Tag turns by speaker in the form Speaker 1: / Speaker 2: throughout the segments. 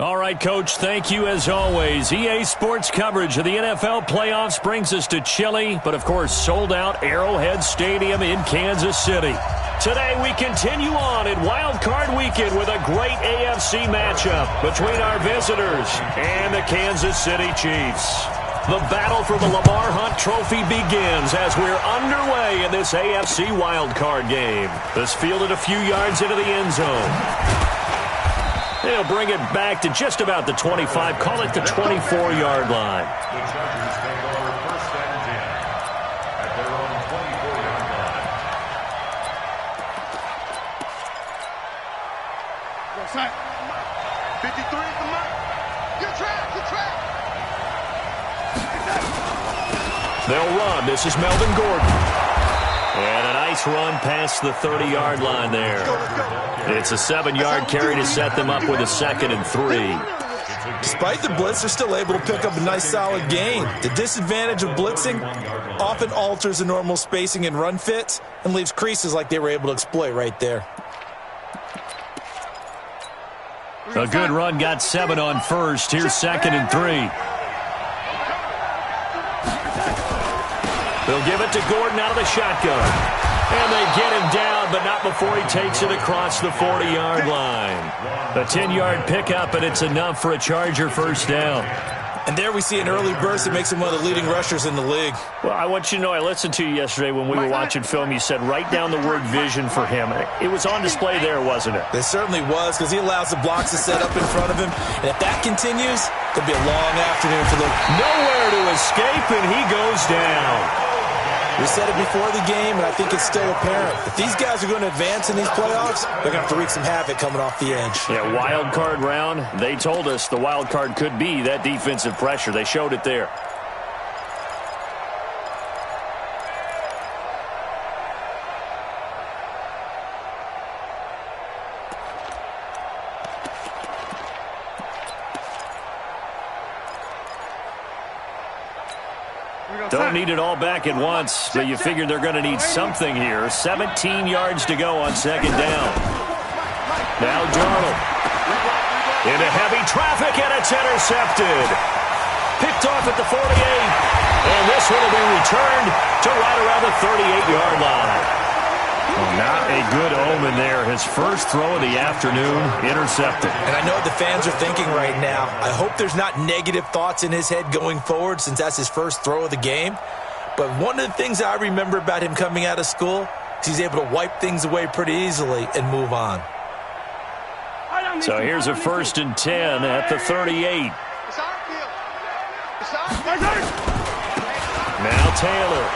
Speaker 1: All right, Coach, thank you as always. EA Sports coverage of the NFL playoffs brings us to chilly, but of course sold-out Arrowhead Stadium in Kansas City. Today we continue on in Wild Card Weekend with a great AFC matchup between our visitors and the Kansas City Chiefs. The battle for the Lamar Hunt Trophy begins as we're underway in this AFC Wild Card game. This fielded a few yards into the end zone. They'll bring it back to just about the 25, call it the 24-yard line.
Speaker 2: The Chargers take over first and 10 at their own 24-yard line.
Speaker 3: Go sack. 53 for Mike. Get track.
Speaker 1: They'll run. This is Melvin Gordon. And a nice run past the 30-yard line there. It's a 7-yard carry to set them up with a 2nd and 3.
Speaker 4: Despite the blitz, they're still able to pick up a nice solid gain. The disadvantage of blitzing often alters the normal spacing and run fits and leaves creases like they were able to exploit right there.
Speaker 1: A good run got 7 on first. Here's 2nd and 3. They'll give it to Gordon out of the shotgun. And they get him down, but not before he takes it across the 40-yard line. A 10-yard pickup, and it's enough for a Charger first down.
Speaker 4: And there we see an early burst that makes him one of the leading rushers in the league.
Speaker 1: Well, I want you to know, I listened to you yesterday when we were watching film. You said write down the word vision for him. It was on display there, wasn't it?
Speaker 4: It certainly was, because he allows the blocks to set up in front of him. And if that continues, it'll be a long afternoon for the...
Speaker 1: Nowhere to escape, and he goes down.
Speaker 4: We said it before the game, and I think it's still apparent. If these guys are going to advance in these playoffs, they're going to have to wreak some havoc coming off the edge.
Speaker 1: Yeah, wild card round. They told us the wild card could be that defensive pressure. They showed it there. Don't need it all back at once, but you figure they're going to need something here. 17 yards to go on 2nd down. Now Darnold. Into heavy traffic, and it's intercepted. Picked off at the 48. And this one will be returned to right around the 38-yard line. Well, not a good omen there. His first throw of the afternoon, intercepted.
Speaker 4: And I know what the fans are thinking right now. I hope there's not negative thoughts in his head going forward since that's his first throw of the game. But one of the things I remember about him coming out of school is he's able to wipe things away pretty easily and move on.
Speaker 1: So here's a 1st and 10 at the 38. Now Taylor.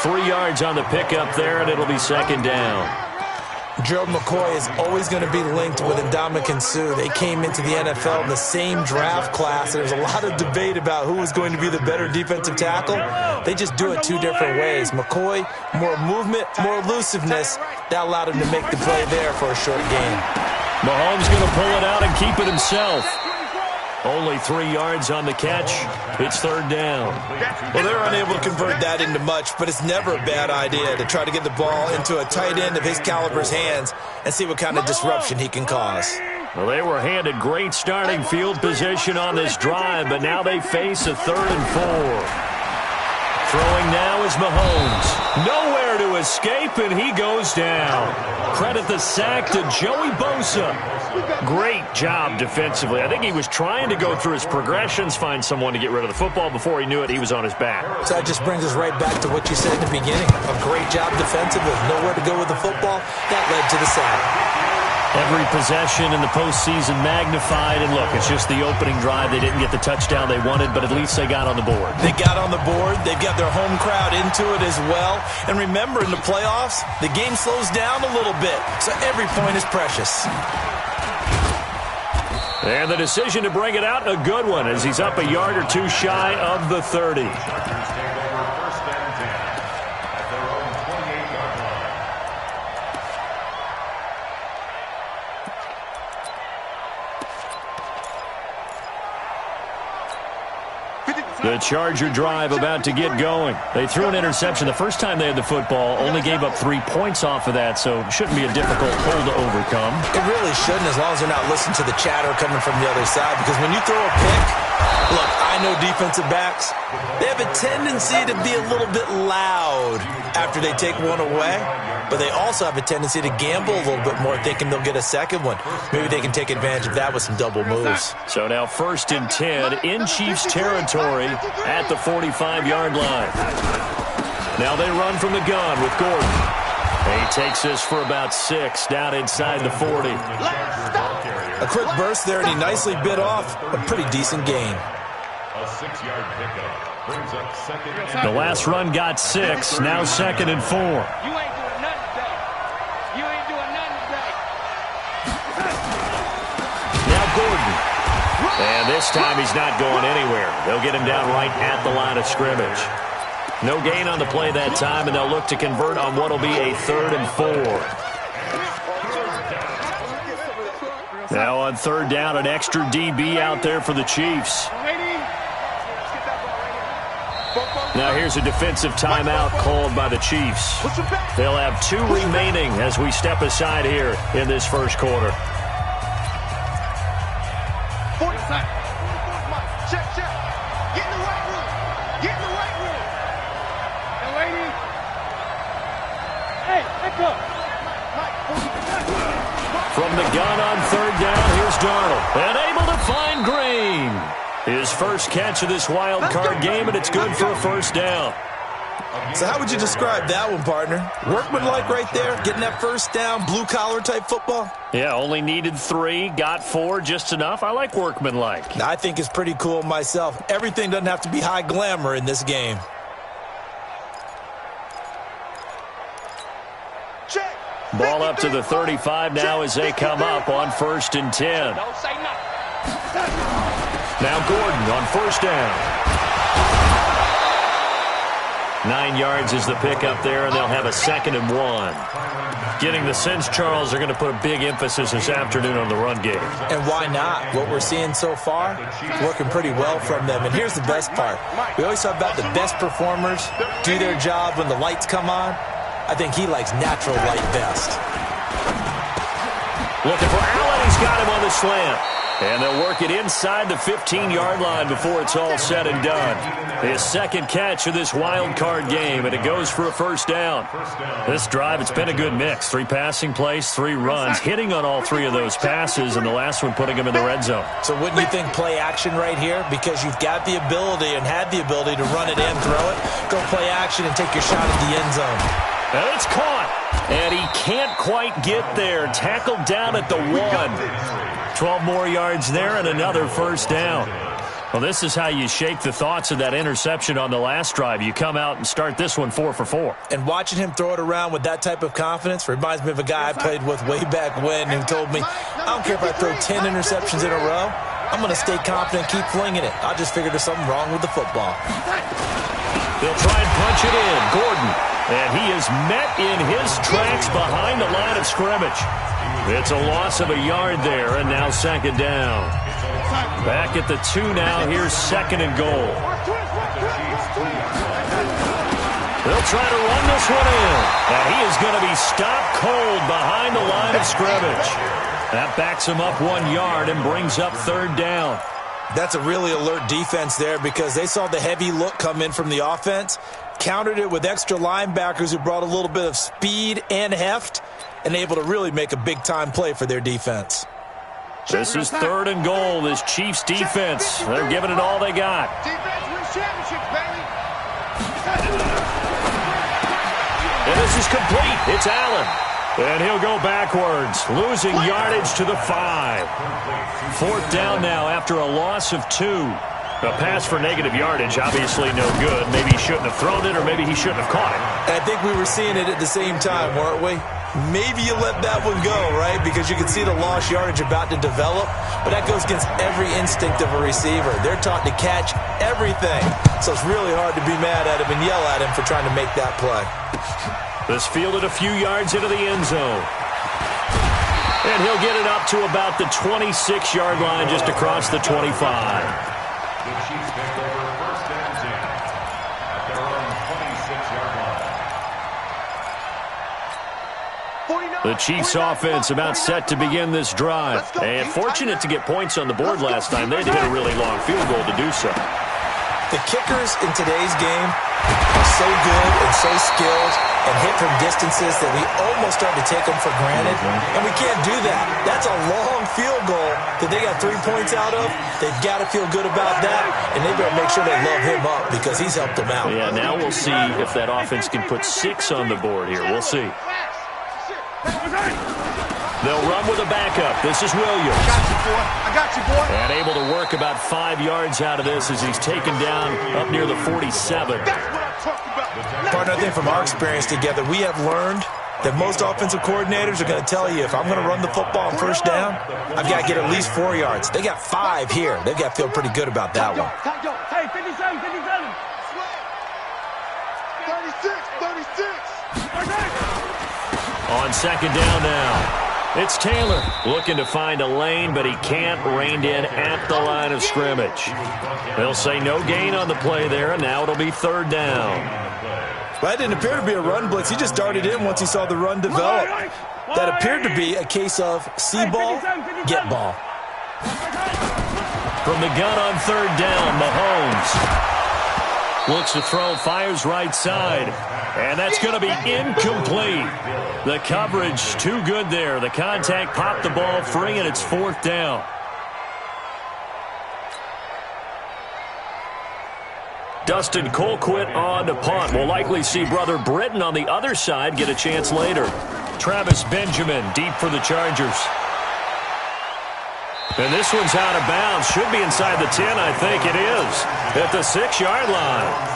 Speaker 1: 3 yards on the pickup there, and it'll be 2nd down.
Speaker 4: Gerald McCoy is always going to be linked with Ndamukong Suh. They came into the NFL in the same draft class. There's a lot of debate about who was going to be the better defensive tackle. They just do it 2 different ways. McCoy, more movement, more elusiveness. That allowed him to make the play there for a short gain.
Speaker 1: Mahomes going to pull it out and keep it himself. Only 3 yards on the catch. It's 3rd down.
Speaker 4: Well, they're unable to convert that into much, but it's never a bad idea to try to get the ball into a tight end of his caliber's hands and see what kind of disruption he can cause.
Speaker 1: Well, they were handed great starting field position on this drive, but now they face a 3rd and 4. Throwing now is Mahomes. Nowhere to escape, and he goes down. Credit the sack to Joey Bosa. Great job defensively. I think he was trying to go through his progressions, find someone to get rid of the football. Before he knew it, he was on his back.
Speaker 4: So that just brings us right back to what you said in the beginning. A great job defensively. Nowhere to go with the football. That led to the sack.
Speaker 1: Every possession in the postseason magnified. And look, it's just the opening drive. They didn't get the touchdown they wanted, but at least they got on the board.
Speaker 4: They got on the board. They've got their home crowd into it as well. And remember, in the playoffs, the game slows down a little bit. So every point is precious.
Speaker 1: And the decision to bring it out, a good one, as he's up a yard or 2 shy of the 30. The Charger drive about to get going. They threw an interception the first time they had the football, only gave up 3 points off of that, so it shouldn't be a difficult hole to overcome.
Speaker 4: It really shouldn't, as long as they're not listening to the chatter coming from the other side, because when you throw a pick, look, I know defensive backs, they have a tendency to be a little bit loud after they take one away, but they also have a tendency to gamble a little bit more, thinking they'll get a second one. Maybe they can take advantage of that with some double moves.
Speaker 1: So now 1st and 10 in Chiefs territory at the 45-yard line. Now they run from the gun with Gordon. He takes this for about 6 down inside the 40.
Speaker 4: A quick burst there, and he nicely bit off a pretty decent gain.
Speaker 2: A 6-yard pickup brings up 2nd.
Speaker 1: The last run got 6, now 2nd and 4.
Speaker 5: You ain't doing nothing today. You ain't doing nothing today.
Speaker 1: Now Gordon. And this time he's not going anywhere. They'll get him down right at the line of scrimmage. No gain on the play that time, and they'll look to convert on what will be a 3rd and 4. Now on 3rd down, an extra DB out there for the Chiefs. Now here's a defensive timeout called by the Chiefs. They'll have 2 remaining as we step aside here in this first quarter.
Speaker 3: Check. Get in the right room. Get in the right room.
Speaker 5: Hey, let's go.
Speaker 1: From the gun on 3rd down, here's Darnold. And able to find Green. His first catch of this wild card game, and it's good for a 1st down.
Speaker 4: So how would you describe that one, partner? Workmanlike right there, getting that 1st down, blue-collar type football?
Speaker 1: Yeah, only needed 3, got 4, just enough. I like workmanlike.
Speaker 4: I think it's pretty cool myself. Everything doesn't have to be high glamour in this game.
Speaker 3: Check.
Speaker 1: Ball up to the 35 now as they come up on 1st and 10.
Speaker 5: Don't say nothing.
Speaker 1: Now Gordon on 1st down. 9 yards is the pickup there, and they'll have a 2nd and 1. Getting the sense, Charles, they're going to put a big emphasis this afternoon on the run game.
Speaker 4: And why not? What we're seeing so far, working pretty well from them. And here's the best part. We always talk about the best performers do their job when the lights come on. I think he likes natural light best.
Speaker 1: Looking for Allen. He's got him on the slant. And they'll work it inside the 15-yard line before it's all said and done. His 2nd catch of this wild card game, and it goes for a 1st down. This drive, it's been a good mix. 3 passing plays, 3 runs, hitting on all 3 of those passes, and the last one putting him in the red zone.
Speaker 4: So wouldn't you think play action right here? Because you've got the ability and had the ability to run it and throw it. Go play action and take your shot at the end zone.
Speaker 1: And it's caught. And he can't quite get there. Tackled down at the 1. 12 more yards there and another 1st down. Well, this is how you shake the thoughts of that interception on the last drive. You come out and start this one 4 for 4.
Speaker 4: And watching him throw it around with that type of confidence reminds me of a guy I played with way back when who told me, I don't care if I throw 10 interceptions in a row. I'm going to stay confident and keep flinging it. I just figured there's something wrong with the football.
Speaker 1: They'll try and punch it in. Gordon. And he is met in his tracks behind the line of scrimmage. It's a loss of a yard there, and now 2nd down. Back at the 2 now. Here's 2nd and goal. They'll try to run this one in. And he is going to be stopped cold behind the line of scrimmage. That backs him up 1 yard and brings up 3rd down.
Speaker 4: That's a really alert defense there because they saw the heavy look come in from the offense, countered it with extra linebackers who brought a little bit of speed and heft, and able to really make a big-time play for their defense.
Speaker 1: This is 3rd and goal, this Chiefs defense. They're giving it all they got.
Speaker 3: Defense wins championships, baby.
Speaker 1: And this is complete. It's Allen. And he'll go backwards, losing yardage to the 5. 4th down now after a loss of 2. A pass for negative yardage, obviously no good. Maybe he shouldn't have thrown it, or maybe he shouldn't have caught it.
Speaker 4: And I think we were seeing it at the same time, weren't we? Maybe you let that one go, right? Because you can see the lost yardage about to develop. But that goes against every instinct of a receiver. They're taught to catch everything. So it's really hard to be mad at him and yell at him for trying to make that play.
Speaker 1: This fielded a few yards into the end zone. And he'll get it up to about the 26-yard line, just across the 25.
Speaker 2: The Chiefs take over 1st and
Speaker 1: The Chiefs offense about set to begin this drive. And fortunate to get points on the board last time. They had to hit a really long field goal to do so.
Speaker 4: The kickers in today's game are so good and so skilled and hit from distances that we almost start to take them for granted. And we can't do that. That's a long field goal that they got 3 points out of. They've got to feel good about that, and they better make sure they love him up because he's helped them out.
Speaker 1: Yeah, now we'll see if that offense can put 6 on the board here. We'll see. They'll run with a backup. This is Williams.
Speaker 3: I got you, boy.
Speaker 1: And able to work about 5 yards out of this as he's taken down up near the 47.
Speaker 3: That's what I'm talking about.
Speaker 4: Partner, I think from our experience together, we have learned that most offensive coordinators are going to tell you, if I'm going to run the football on first down, I've got to get at least 4 yards. They got 5 here. They've got to feel pretty good about that one.
Speaker 5: Hey, 57, 57.
Speaker 3: 36.
Speaker 1: On second down now. It's Taylor looking to find a lane, but he can't, reined in at the line of scrimmage. They'll say no gain on the play there, and now it'll be third down.
Speaker 4: Well, that didn't appear to be a run blitz. He just darted in once he saw the run develop. That appeared to be a case of see ball, get ball.
Speaker 1: From the gun on third down, Mahomes looks to throw, fires right side, and that's going to be incomplete. The coverage too good there. The contact popped the ball free, and it's fourth down. Dustin Colquitt on to punt. We'll likely see brother Britton on the other side get a chance later. Travis Benjamin deep for the Chargers. And this one's out of bounds. Should be inside the 10, I think it is. At the 6-yard line.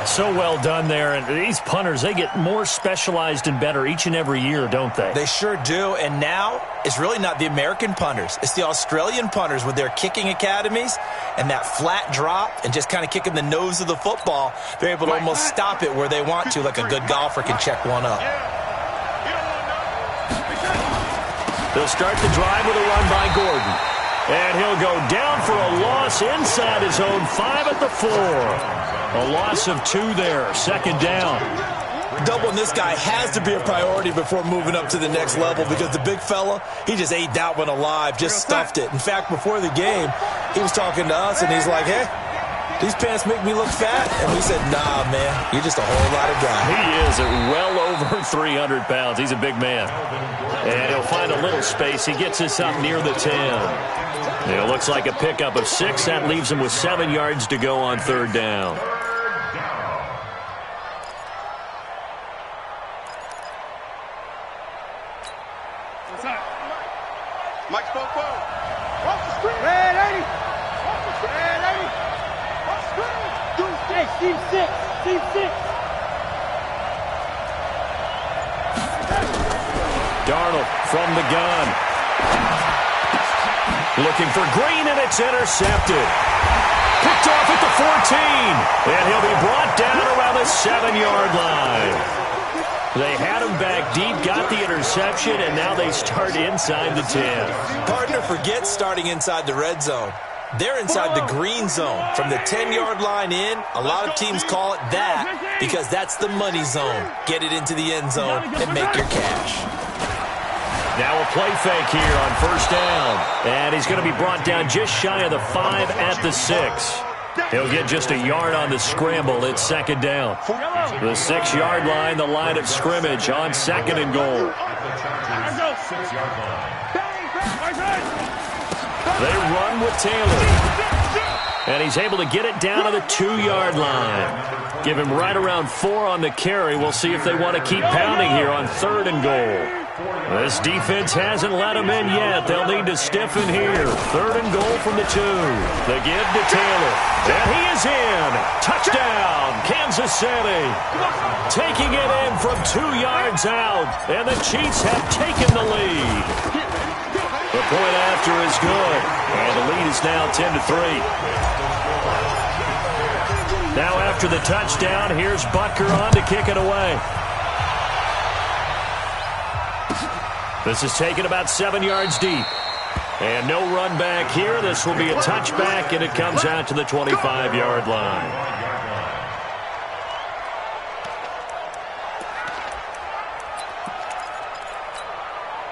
Speaker 1: So well done there. And these punters, they get more specialized and better each and every year, don't they?
Speaker 4: They sure do. And now it's really not the American punters. It's the Australian punters with their kicking academies and that flat drop and just kind of kicking the nose of the football. They're able to almost stop it where they want to, like a good golfer can check one up.
Speaker 1: They'll start the drive with a run by Gordon. And he'll go down for a loss inside his own 5 at the 4. A loss of 2 there, second down.
Speaker 4: Doubling this guy has to be a priority before moving up to the next level because the big fella, he just ate that one alive, just stuffed it. In fact, before the game, he was talking to us, and he's like, hey, these pants make me look fat. And we said, nah, man, you're just a whole lot of guy.
Speaker 1: He is at well over 300 pounds. He's a big man. And he'll find a little space. He gets us up near the 10. It looks like a pickup of 6. That leaves him with 7 yards to go on third down.
Speaker 3: Mike Popo. Off the screen.
Speaker 5: Red 80.
Speaker 3: Off the screen. Red 80. Off the screen.
Speaker 5: Hey, Steve 6. Steve 6.
Speaker 1: Darnold from the gun. Looking for Green, and it's intercepted. Picked off at the 14. And he'll be brought down around the 7-yard line. They had him back deep, got the interception, and now they start inside the 10.
Speaker 4: Partner, forget starting inside the red zone. They're inside the green zone. From the 10-yard line in, a lot of teams call it that because that's the money zone. Get it into the end zone and make your cash.
Speaker 1: Now a play fake here on first down. And he's going to be brought down just shy of the 5 at the 6. He'll get just a yard on the scramble. It's second down. The 6-yard line, the line of scrimmage on second and goal. They run with Taylor. And he's able to get it down to the 2-yard line. Give him right around 4 on the carry. We'll see if they want to keep pounding here on third and goal. This defense hasn't let him in yet. They'll need to stiffen here. Third and goal from the 2. The give to Taylor. And he is in. Touchdown, Kansas City. Taking it in from 2 yards out. And the Chiefs have taken the lead. The point after is good. And the lead is now 10-3. Now after the touchdown, here's Butker on to kick it away. This is taken about 7 yards deep. And no run back here. This will be a touchback, and it comes out to the 25-yard line.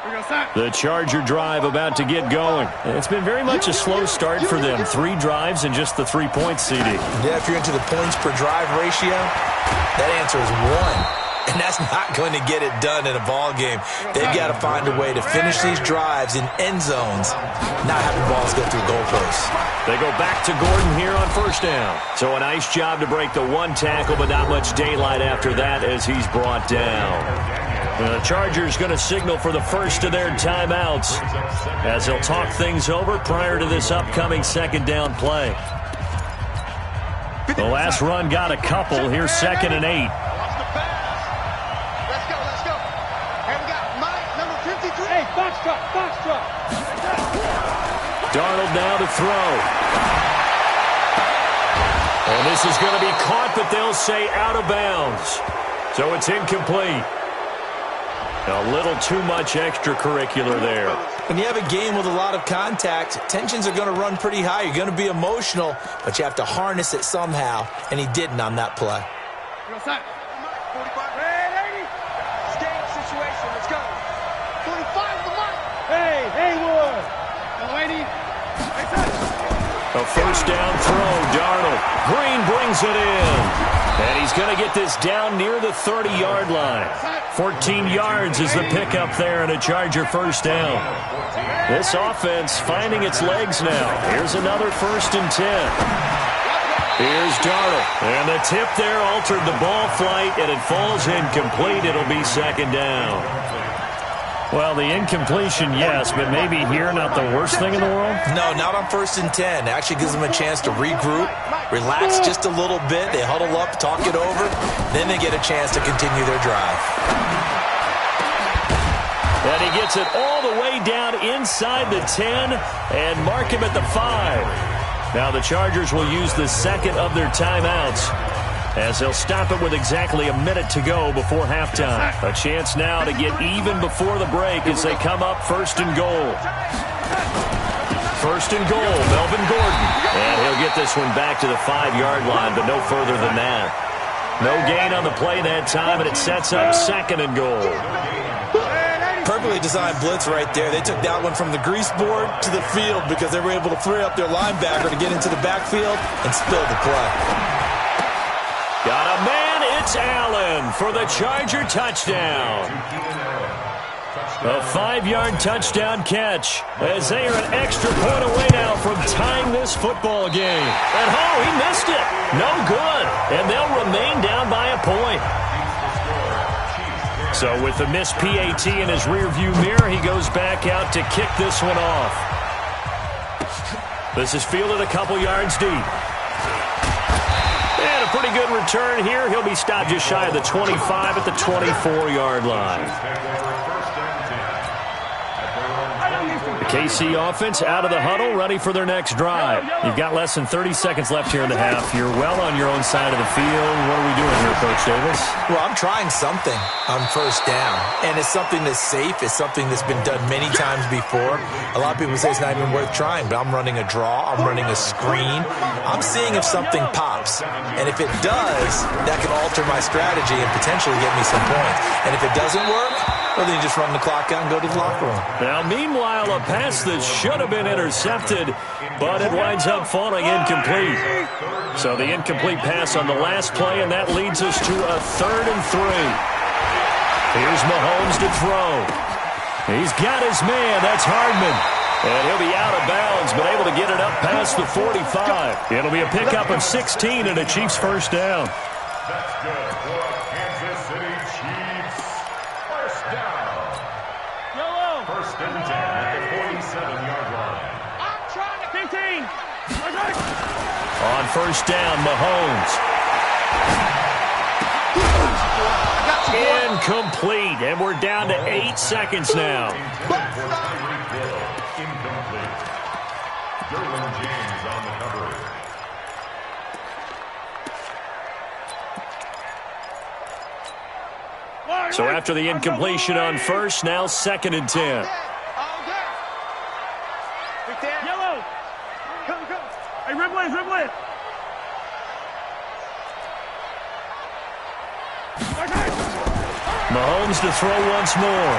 Speaker 1: The Charger drive about to get going. It's been very much a slow start for them. 3 drives and just the 3 points, CD.
Speaker 4: Yeah, if you're into the points per drive ratio, that answer is 1. And that's not going to get it done in a ball game. They've got to find a way to finish these drives in end zones, not having balls go through goalposts.
Speaker 1: They go back to Gordon here on first down. So a nice job to break the 1 tackle, but not much daylight after that as he's brought down. The Chargers going to signal for the first of their timeouts as they'll talk things over prior to this upcoming second down play. The last run got a couple. Here's 2nd and 8. Darnold now to throw. And this is going to be caught, but they'll say out of bounds. So it's incomplete. A little too much extracurricular there.
Speaker 4: When you have a game with a lot of contact, tensions are going to run pretty high. You're going to be emotional, but you have to harness it somehow, and he didn't on that play.
Speaker 1: A first down throw, Darnold. Green brings it in. And he's going to get this down near the 30-yard line. 14 yards is the pickup there and a Charger first down. This offense finding its legs now. Here's another 1st and 10. Here's Darnold. And the tip there altered the ball flight, and it falls incomplete. It'll be 2nd down. Well, the incompletion, yes, but maybe here not the worst thing in the world?
Speaker 4: No, not on 1st and 10. It actually gives them a chance to regroup, relax just a little bit. They huddle up, talk it over. Then they get a chance to continue their drive.
Speaker 1: And he gets it all the way down inside the 10 and mark him at the 5. Now the Chargers will use the 2nd of their timeouts as they'll stop it with exactly a minute to go before halftime. A chance now to get even before the break as they come up 1st and goal. 1st and goal, Melvin Gordon. And he'll get this one back to the 5-yard line, but no further than that. No gain on the play that time, and it sets up 2nd and goal.
Speaker 4: Perfectly designed blitz right there. They took that one from the grease board to the field because they were able to free up their linebacker to get into the backfield and spill the play.
Speaker 1: Got a man, it's Allen for the Charger touchdown. A 5-yard touchdown catch as they are an extra point away now from tying this football game. And he missed it. No good. And they'll remain down by a point. So with the missed PAT in his rearview mirror, he goes back out to kick this one off. This is fielded a couple yards deep. And a pretty good return here. He'll be stopped just shy of the 25 at the 24-yard line. The KC offense out of the huddle, ready for their next drive. You've got less than 30 seconds left here in the half. You're well on your own side of the field. What are we doing here, Coach Davis?
Speaker 4: Well, I'm trying something on 1st down, and it's something that's safe. It's something that's been done many times before. A lot of people say it's not even worth trying, but I'm running a draw. I'm running a screen. I'm seeing if something pops, and if it does, that can alter my strategy and potentially get me some points. And if it doesn't work, well, then you just run the clock out and go to the locker room.
Speaker 1: Now, meanwhile, a pass that should have been intercepted, but it winds up falling incomplete. So the incomplete pass on the last play, and that leads us to a 3rd and 3. Here's Mahomes to throw. He's got his man. That's Hardman. And he'll be out of bounds, but able to get it up past the 45. It'll be a pickup of 16 and a Chiefs first down.
Speaker 2: That's good for Kansas City Chiefs. First down. 1st and 10 at the 47-yard line.
Speaker 5: I'm trying to 15.
Speaker 1: On 1st down, Mahomes. Incomplete, and we're down to 8 seconds now.
Speaker 2: Incomplete. Derwin James on the cover.
Speaker 1: So after the incompletion on 1st, now 2nd and 10.
Speaker 5: Yellow. Come. Hey, rib it.
Speaker 1: Mahomes to throw once more.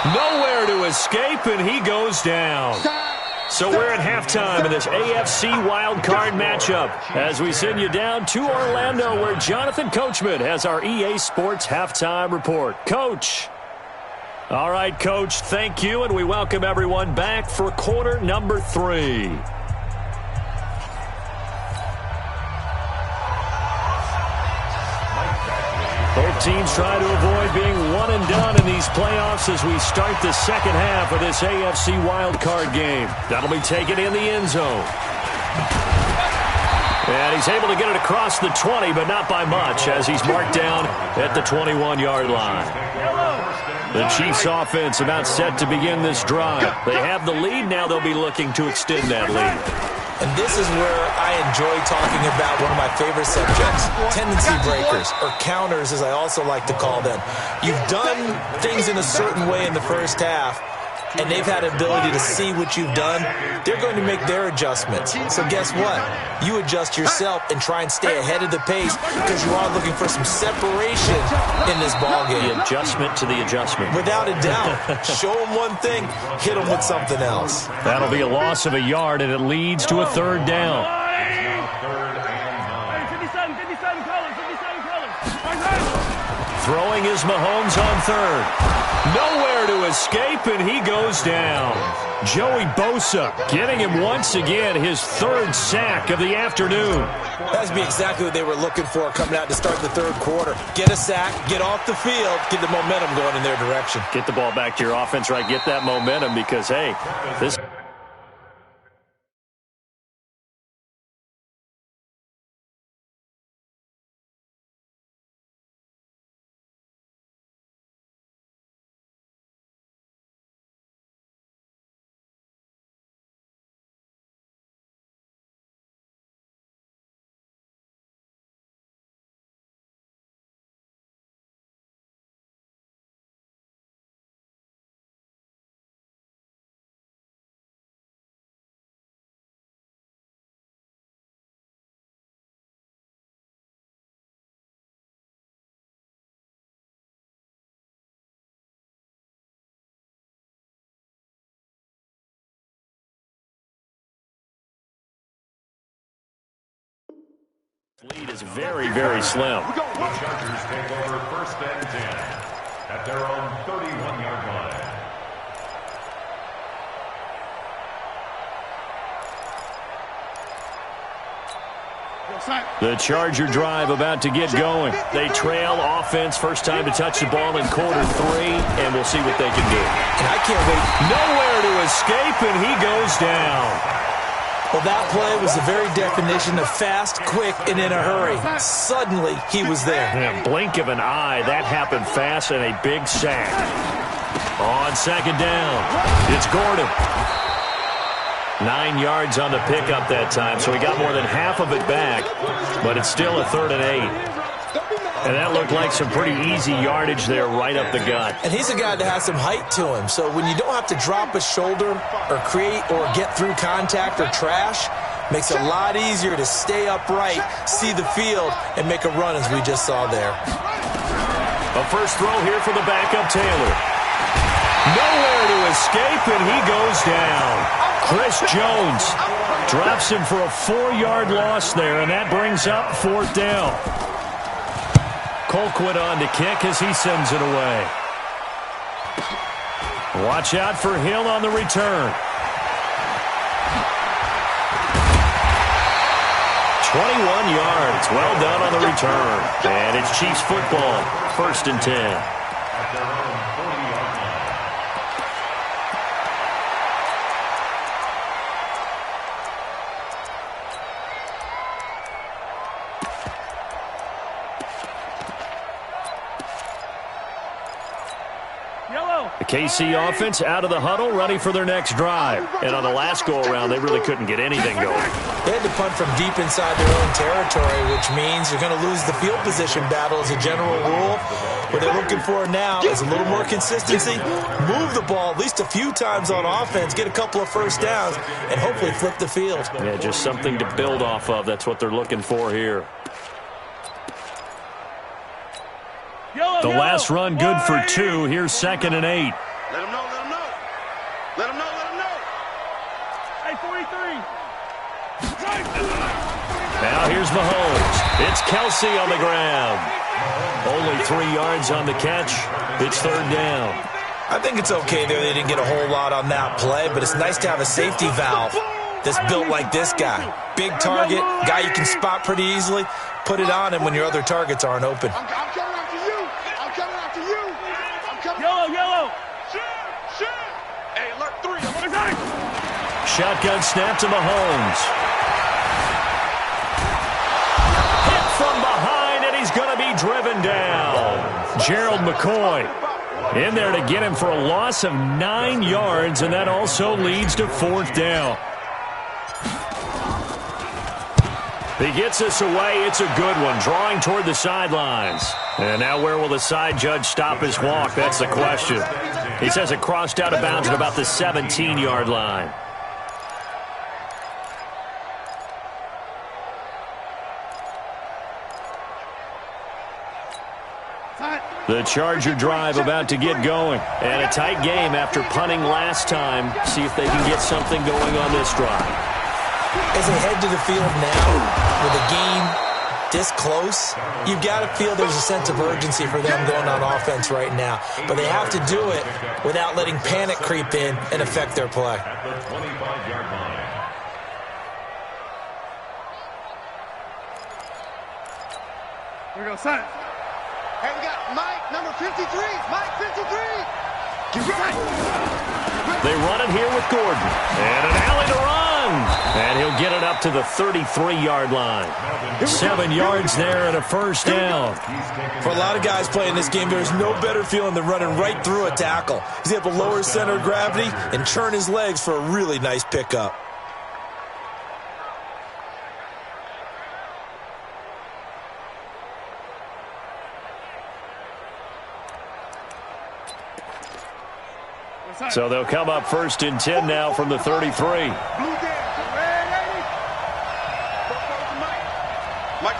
Speaker 1: Nowhere to escape, and he goes down. So we're at halftime in this AFC wildcard matchup as we send you down to Orlando where Jonathan Coachman has our EA Sports halftime report. Coach. All right, Coach, thank you, and we welcome everyone back for quarter number 3. Both teams try to avoid being one and done in these playoffs as we start the second half of this AFC wildcard game. That'll be taken in the end zone. And he's able to get it across the 20, but not by much as he's marked down at the 21-yard line. The Chiefs offense about set to begin this drive. They have the lead. Now they'll be looking to extend that lead.
Speaker 4: And this is where I enjoy talking about one of my favorite subjects, tendency breakers, or counters as I also like to call them. You've done things in a certain way in the first half, and they've had an ability to see what you've done. They're going to make their adjustments. So guess what? You adjust yourself and try and stay ahead of the pace because you are looking for some separation in this ballgame.
Speaker 1: The adjustment to the adjustment.
Speaker 4: Without a doubt. Show them one thing, hit them with something else.
Speaker 1: That'll be a loss of a yard, and it leads to a third down. Throwing is Mahomes on third. Nowhere to escape, and he goes down. Joey Bosa getting him once again his third sack of the afternoon.
Speaker 4: That'd be exactly what they were looking for coming out to start the third quarter. Get a sack, get off the field, get the momentum going in their direction.
Speaker 1: Get the ball back to your offense, right? Get that momentum because, hey, this... lead is very, very slim.
Speaker 2: The Chargers take over first and 10 at their own 31-yard line.
Speaker 1: The Charger drive about to get going. They trail offense, first time to touch the ball in quarter 3, and we'll see what they can do.
Speaker 4: And I can't wait.
Speaker 1: Nowhere to escape, and he goes down.
Speaker 4: Well, that play was the very definition of fast, quick, and in a hurry. Suddenly, he was there.
Speaker 1: In a blink of an eye, that happened fast and a big sack. On second down, it's Gordon. 9 yards on the pickup that time, so he got more than half of it back, but it's still a 3rd and 8. And that looked like some pretty easy yardage there right up the gut.
Speaker 4: And he's a guy that has some height to him, so when you don't have to drop a shoulder or create or get through contact or trash, makes it a lot easier to stay upright, see the field, and make a run as we just saw there.
Speaker 1: A first throw here for the backup Taylor. Nowhere to escape, and he goes down. Chris Jones drops him for a 4-yard loss there, and that brings up 4th down. Colquitt on to kick as he sends it away. Watch out for Hill on the return. 21 yards. Well done on the return. And it's Chiefs football. 1st and 10.
Speaker 2: At their own 40-yard line.
Speaker 1: The KC offense out of the huddle, ready for their next drive. And on the last go-around, they really couldn't get anything going.
Speaker 4: They had to punt from deep inside their own territory, which means you're going to lose the field position battle as a general rule. What they're looking for now is a little more consistency, move the ball at least a few times on offense, get a couple of first downs, and hopefully flip the field.
Speaker 1: Yeah, just something to build off of. That's what they're looking for here. The last run good for 2. Here's 2nd and 8.
Speaker 3: Let him know, let him know. Let him know, let him know.
Speaker 5: Hey, 43.
Speaker 1: Now here's Mahomes. It's Kelsey on the ground. Only 3 yards on the catch. It's third down.
Speaker 4: I think it's okay there. They didn't get a whole lot on that play, but it's nice to have a safety valve that's built like this guy. Big target, guy you can spot pretty easily. Put it on him when your other targets aren't open.
Speaker 3: I'm coming after you. I'm coming after you. I'm coming.
Speaker 5: Yellow.
Speaker 3: Hey, alert 3.
Speaker 1: Shotgun snap to Mahomes. Hit from behind, and he's going to be driven down. Gerald McCoy in there to get him for a loss of 9 yards, and that also leads to fourth down. He gets us away. It's a good one, drawing toward the sidelines. And now where will the side judge stop his walk? That's the question. He says it crossed out of bounds at about the 17-yard line. The Charger drive about to get going. And a tight game after punting last time. See if they can get something going on this drive.
Speaker 4: As they head to the field now, with a game this close, you've got to feel there's a sense of urgency for them going on offense right now. But they have to do it without letting panic creep in and affect their play.
Speaker 2: At the 25-yard line.
Speaker 5: Here we go, son.
Speaker 3: Hey, we got Mike, number 53. Mike, 53. Get right.
Speaker 1: They run it here with Gordon. And an alley to run. And he'll get it up to the 33-yard line. 7 yards there and a first down.
Speaker 4: For a lot of guys playing this game, there's no better feeling than running right through a tackle. He's able to lower his center of gravity and turn his legs for a really nice pickup.
Speaker 1: So they'll come up first and 10 now from the 33.
Speaker 3: Blue game. Ready? Mike,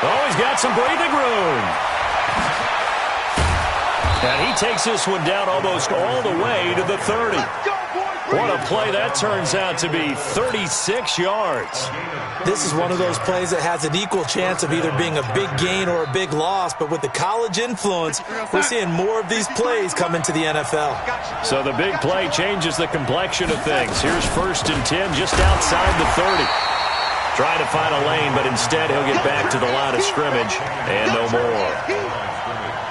Speaker 1: Oh, he's got some breathing room. And he takes this one down almost all the way to the 30. What a play that turns out to be, 36 yards.
Speaker 4: This is one of those plays that has an equal chance of either being a big gain or a big loss, but with the college influence, we're seeing more of these plays come into the NFL.
Speaker 1: So the big play changes the complexion of things. Here's first and 10 just outside the 30. Trying to find a lane, but instead he'll get back to the line of scrimmage and no more.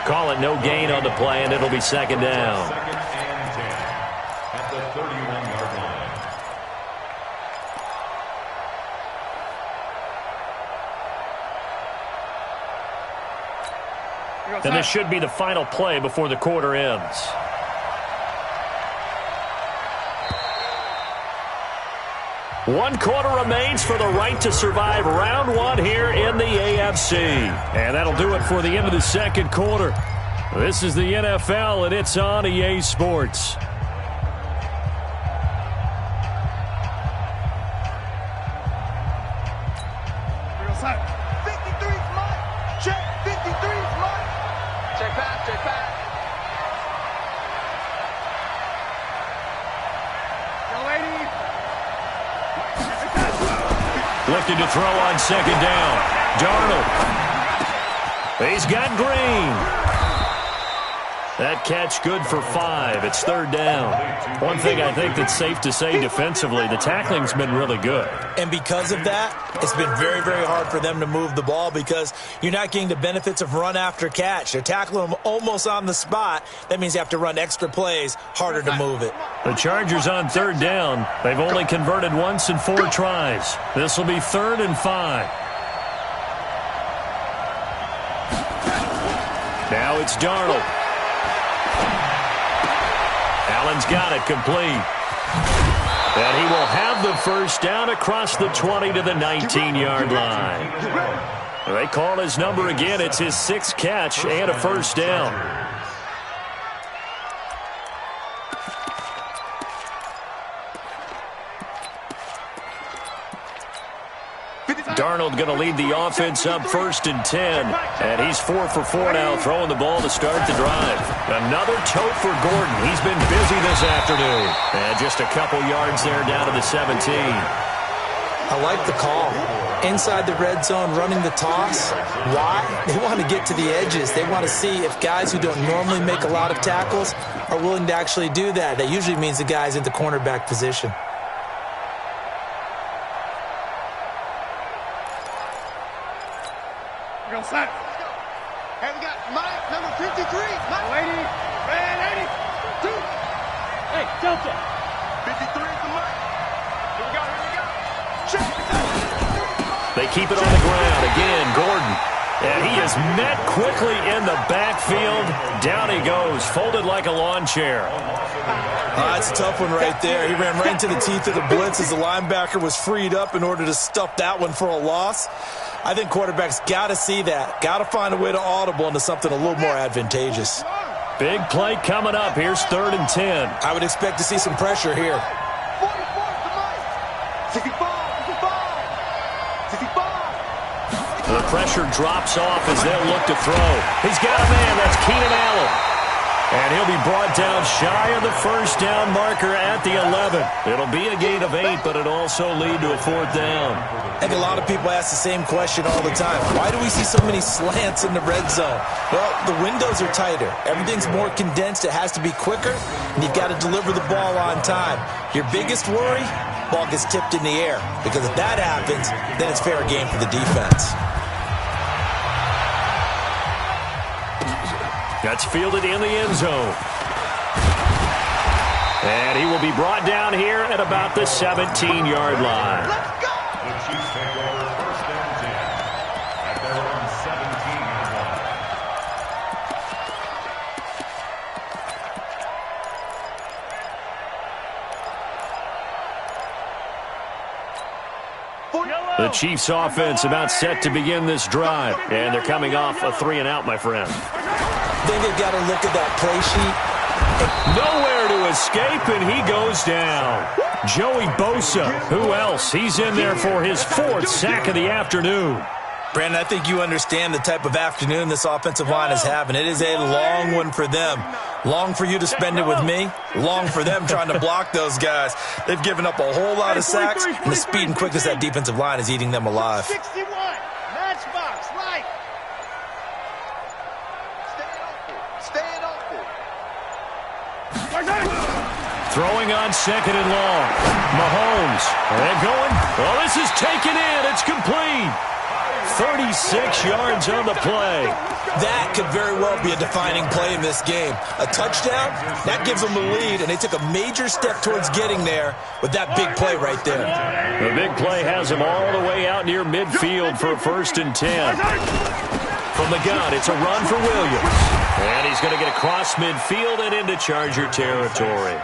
Speaker 1: Call it no gain on the play, and it'll be second down.
Speaker 2: At the 31-yard line.
Speaker 1: And this should be the final play before the quarter ends. One quarter remains for the right to survive round one here in the AFC. And that'll do it for the end of the second quarter. This is the NFL, and it's on EA Sports. Looking to throw on second down. Darnold. He's got Green. That catch good for 5. It's third down. One thing I think that's safe to say defensively, the tackling's been really good.
Speaker 4: And because of that, it's been very, very hard for them to move the ball because you're not getting the benefits of run after catch. They're tackling them almost on the spot. That means you have to run extra plays, harder to move it.
Speaker 1: The Chargers on third down. They've only converted once in 4 tries. This will be 3rd and 5. Now it's Darnold. Allen's got it complete. And he will have the first down across the 20 to the 19-yard line. They call his number again. It's his 6th catch and a first down. Darnold going to lead the offense up 1st and 10. And he's 4 for 4 now, throwing the ball to start the drive. Another tote for Gordon. He's been busy this afternoon. And just a couple yards there down to the 17.
Speaker 4: I like the call. Inside the red zone, running the toss. Why? They want to get to the edges. They want to see if guys who don't normally make a lot of tackles are willing to actually do that. That usually means the guy's in the cornerback position.
Speaker 3: Go set. Hey, we got Mike, number 53. Mike. Lady, man, 82.
Speaker 5: Hey, Delta.
Speaker 3: 53 for Mike. Here we go. Check.
Speaker 1: They keep it on the ground. Again, Gordon. And he is met quickly in the backfield. Down he goes, folded like a lawn chair.
Speaker 4: That's a tough one right there. He ran right into the teeth of the blitz as the linebacker was freed up in order to stuff that one for a loss. I think quarterbacks got to see that. Got to find a way to audible into something a little more advantageous.
Speaker 1: Big play coming up. Here's 3rd and 10.
Speaker 4: I would expect to see some pressure here.
Speaker 3: 44 for Mike. 65.
Speaker 1: The pressure drops off as they'll look to throw. He's got a man. That's Keenan Allen. And he'll be brought down shy of the 1st down marker at the 11. It'll be a gain of 8, but it'll also lead to a 4th down.
Speaker 4: I think a lot of people ask the same question all the time. Why do we see so many slants in the red zone? Well, the windows are tighter. Everything's more condensed. It has to be quicker, and you've got to deliver the ball on time. Your biggest worry, ball gets tipped in the air, because if that happens, then it's fair game for the defense.
Speaker 1: That's fielded in the end zone. And he will be brought down here at about the 17-yard line.
Speaker 2: The Chiefs take over 1st and 10 at their own 17-yard line.
Speaker 1: The Chiefs offense about set to begin this drive. And they're coming off a 3-and-out, my friend.
Speaker 4: I think they've got to look at that play sheet.
Speaker 1: Nowhere to escape, and he goes down. Joey Bosa, who else? He's in there for his 4th sack of the afternoon.
Speaker 4: Brandon, I think you understand the type of afternoon this offensive line is having. It is a long one for them. Long for you to spend it with me. Long for them trying to block those guys. They've given up a whole lot of sacks, and the speed and quickness of that defensive line is eating them alive.
Speaker 3: 61. Matchbox, right. Staying open.
Speaker 1: Throwing on 2nd and long. Mahomes. And going. Well, this is taken in. It's complete. 36 yards on the play.
Speaker 4: That could very well be a defining play in this game. A touchdown, that gives them the lead, and they took a major step towards getting there with that big play right there.
Speaker 1: The big play has him all the way out near midfield for a 1st and 10. From the gun, it's a run for Williams. And he's going to get across midfield and into Charger territory.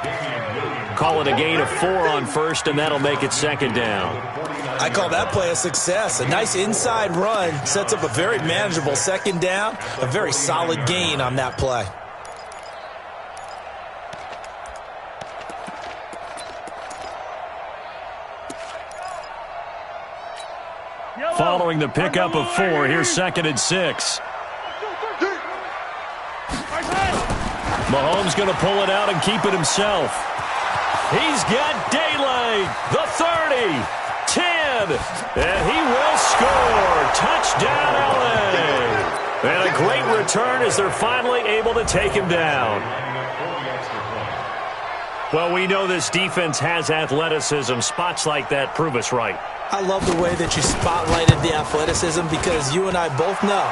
Speaker 1: Call it a gain of 4 on 1st, and that'll make it 2nd down.
Speaker 4: I call that play a success. A nice inside run sets up a very manageable 2nd down. A very solid gain on that play.
Speaker 1: Following the pickup of 4, here's 2nd and 6. Mahomes going to pull it out and keep it himself. He's got daylight. The 30, 10, and he will score. Touchdown, LA. And a great return as they're finally able to take him down. Well, we know this defense has athleticism. Spots like that prove us right.
Speaker 4: I love the way that you spotlighted the athleticism, because you and I both know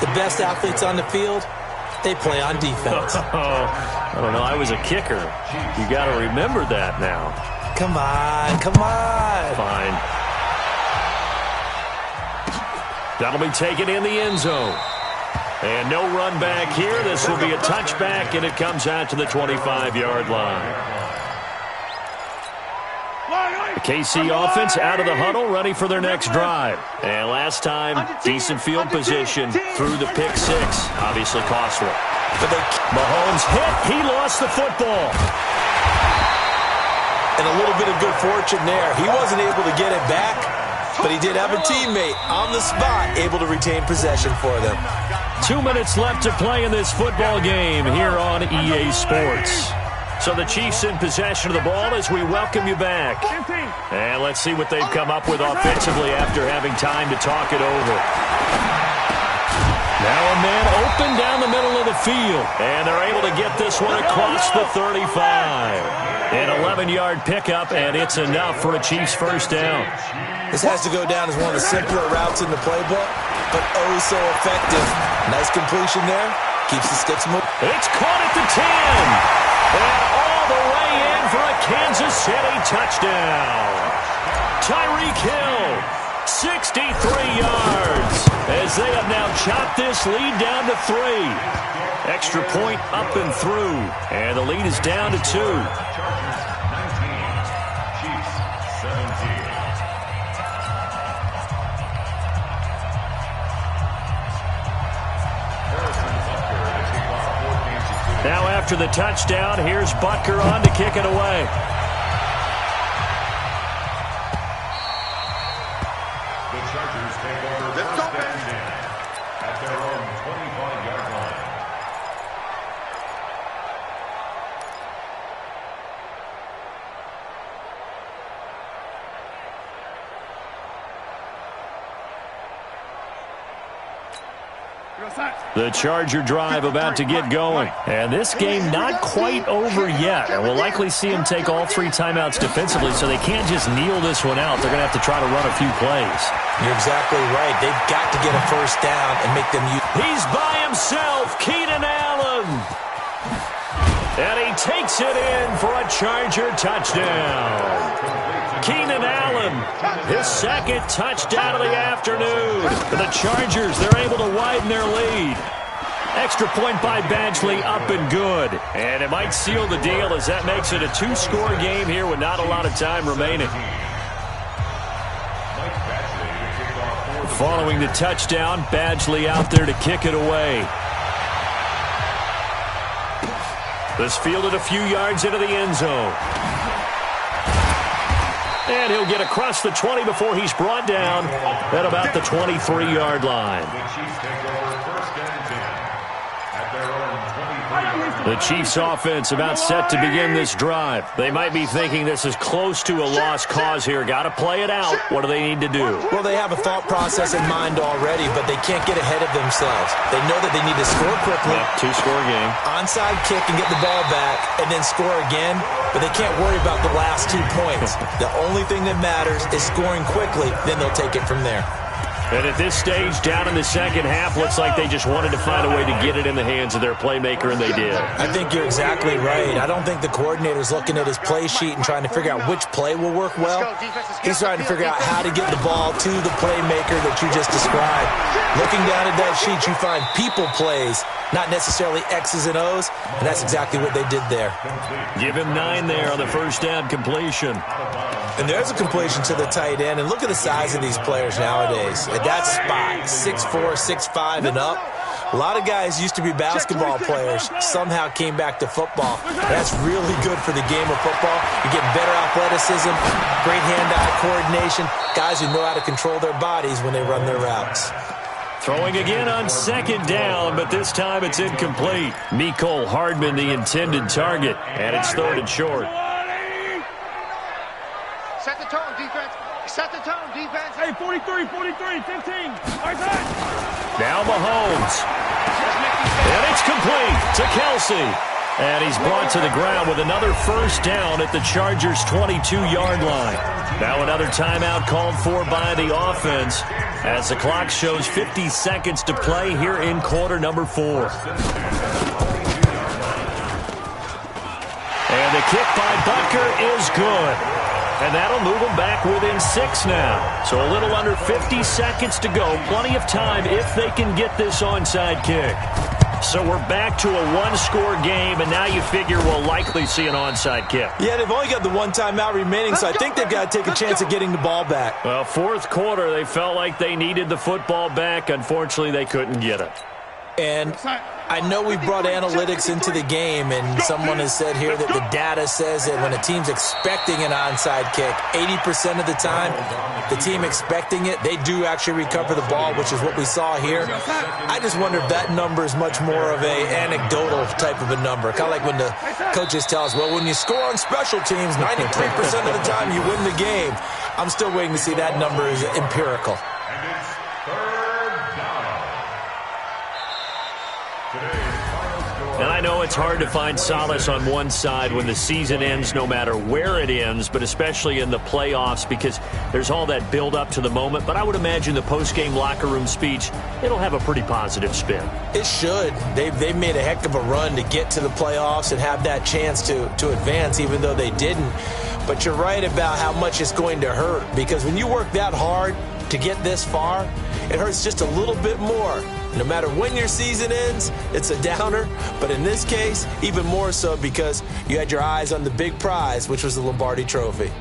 Speaker 4: the best athletes on the field, they play on defense.
Speaker 1: I don't know. I was a kicker. You got to remember that now.
Speaker 4: Come on, come on.
Speaker 1: Fine. That'll be taken in the end zone. And no run back here. This will be a touchback, and it comes out to the 25-yard line. The KC offense out of the huddle, ready for their next drive. And last time, decent field position through the pick 6. Obviously costly. Mahomes hit. He lost the football.
Speaker 4: And a little bit of good fortune there. He wasn't able to get it back. but he did have a teammate on the spot able to retain possession for them.
Speaker 1: 2 minutes left to play in this football game here on EA Sports. So the Chiefs in possession of the ball as we welcome you back. And let's see what they've come up with offensively after having time to talk it over. Now a man open down the middle of the field. And they're able to get this one across the 35. An 11-yard pickup, and it's enough for a Chiefs first down.
Speaker 4: This has to go down as one of the simpler routes in the playbook, but oh so effective. Nice completion there. Keeps the sticks moving.
Speaker 1: It's caught at the 10. And all the way in for a Kansas City touchdown. Tyreek Hill, 63 yards, as they have now chopped this lead down to 3. Extra point up and through, and the lead is down to 2. Now after the touchdown, here's Butker on to kick it away.
Speaker 2: The Chargers take over first and 10 at their own 25-yard line.
Speaker 1: The Charger drive about to get going. And this game not quite over yet. And we'll likely see them take all 3 timeouts defensively, so they can't just kneel this one out. They're going to have to try to run a few plays.
Speaker 4: You're exactly right. They've got to get a first down and make them use.
Speaker 1: He's by himself, Keenan Allen. And he takes it in for a Charger touchdown. Keenan Allen, his second touchdown of the afternoon. For the Chargers, they're able to widen their lead. Extra point by Badgley, up and good. And it might seal the deal as that makes it a 2-score game here with not a lot of time remaining. Following the touchdown, Badgley out there to kick it away. This fielded a few yards into the end zone. And he'll get across the 20 before he's brought down at about the 23-yard line. The Chiefs offense about set to begin this drive. They might be thinking this is close to a lost cause here. Got to play it out. What do they need to do?
Speaker 4: Well, they have a thought process in mind already, but they can't get ahead of themselves. They know that they need to score quickly.
Speaker 1: Yep, 2-score game.
Speaker 4: Onside kick and get the ball back and then score again, but they can't worry about the last 2 points. The only thing that matters is scoring quickly, then they'll take it from there.
Speaker 1: And at this stage, down in the second half, looks like they just wanted to find a way to get it in the hands of their playmaker, and they did.
Speaker 4: I think you're exactly right. I don't think the coordinator's looking at his play sheet and trying to figure out which play will work well. He's trying to figure out how to get the ball to the playmaker that you just described. Looking down at that sheet, you find people plays, not necessarily X's and O's, and that's exactly what they did there.
Speaker 1: Give him 9 there on the first down completion.
Speaker 4: And there's a completion to the tight end, and look at the size of these players nowadays. At that spot, 6'4", 6'5", and up. A lot of guys used to be basketball players, somehow came back to football. That's really good for the game of football. You get better athleticism, great hand-eye coordination, guys who know how to control their bodies when they run their routes.
Speaker 1: Throwing again on second down, but this time it's incomplete. Mecole Hardman, the intended target, and it's 3rd and short.
Speaker 3: Set the tone, defense. Set the tone, defense.
Speaker 5: Hey, 43, 43, 15. Right side.
Speaker 1: Now Mahomes. And it's complete to Kelsey. And he's brought to the ground with another first down at the Chargers' 22-yard line. Now another timeout called for by the offense as the clock shows 50 seconds to play here in quarter number 4. And the kick by Butker is good. And that'll move them back within 6 now. So a little under 50 seconds to go. Plenty of time if they can get this onside kick. So we're back to a 1-score game, and now you figure we'll likely see an onside kick.
Speaker 4: Yeah, they've only got the 1 timeout remaining, so I think they've got to take a chance at getting the ball back.
Speaker 1: Well, 4th quarter, they felt like they needed the football back. Unfortunately, they couldn't get it.
Speaker 4: And I know we brought analytics into the game, and someone has said here that the data says that when a team's expecting an onside kick, 80% of the time, the team expecting it, they do actually recover the ball, which is what we saw here. I just wonder if that number is much more of a anecdotal type of a number. Kind of like when the coaches tell us, well, when you score on special teams, 93% of the time you win the game. I'm still waiting to see that number is empirical.
Speaker 2: And it's third down. Today's final score.
Speaker 1: And I know it's hard to find solace on one side when the season ends, no matter where it ends, but especially in the playoffs, because there's all that build up to the moment. But I would imagine the post-game locker room speech, it'll have a pretty positive spin.
Speaker 4: It should. They've made a heck of a run to get to the playoffs and have that chance to advance, even though they didn't. But you're right about how much it's going to hurt, because when you work that hard to get this far, it hurts just a little bit more. No matter when your season ends, it's a downer. But in this case, even more so because you had your eyes on the big prize, which was the Lombardi Trophy.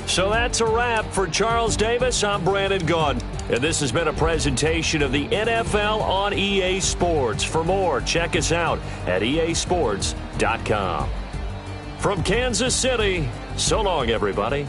Speaker 1: So that's a wrap for Charles Davis. I'm Brandon Gaudin, and this has been a presentation of the NFL on EA Sports. For more, check us out at easports.com. From Kansas City, so long, everybody.